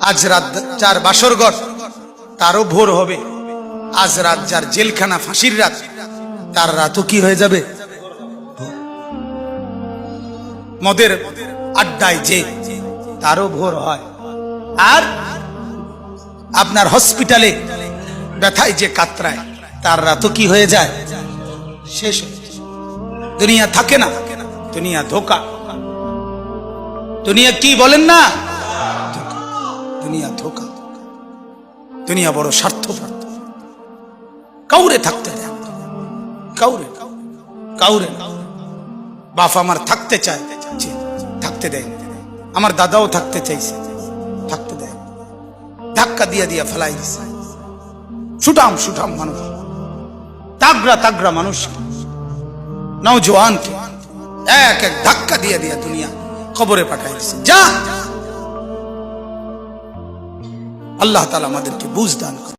আজ রাত যার বাসরঘর তারও ভোর হবে, আজ রাত যার জেলখানা ফাঁসির রাত তার রাতও কি হয়ে যাবে? মদের আড্ডায় যে তারও ভোর হয়। আর আপনার হসপিটালে ব্যথায় যে কাতরায় তার রাতও কি হয়ে যায়? শেষ হয়ে যায়। দুনিয়া থাকে না, দুনিয়া ধোকা। দুনিয়া কি বলেন না, দুনিয়া ধোকা। দুনিয়া বড় স্বার্থপর, কাউরে থাকতে দেয়, কাউরে কাউরে। বাপ আমার থাকতে চায়, থাকতে দেয়। আমার দাদাও থাকতে চাইছে, থাকতে দেয়। ধাক্কা দিয়া দিয়া ফেলাই দিছে। সুঠাম সুঠাম মানুষ, তাগড়া তাগড়া মানুষ, নওজোয়ানকে এক এক ধাক্কা দিয়া দিয়া দুনিয়া কবরে পাঠাই দিছে। যা, আল্লাহ তাআলা আমাদেরকে বুঝ দান করে।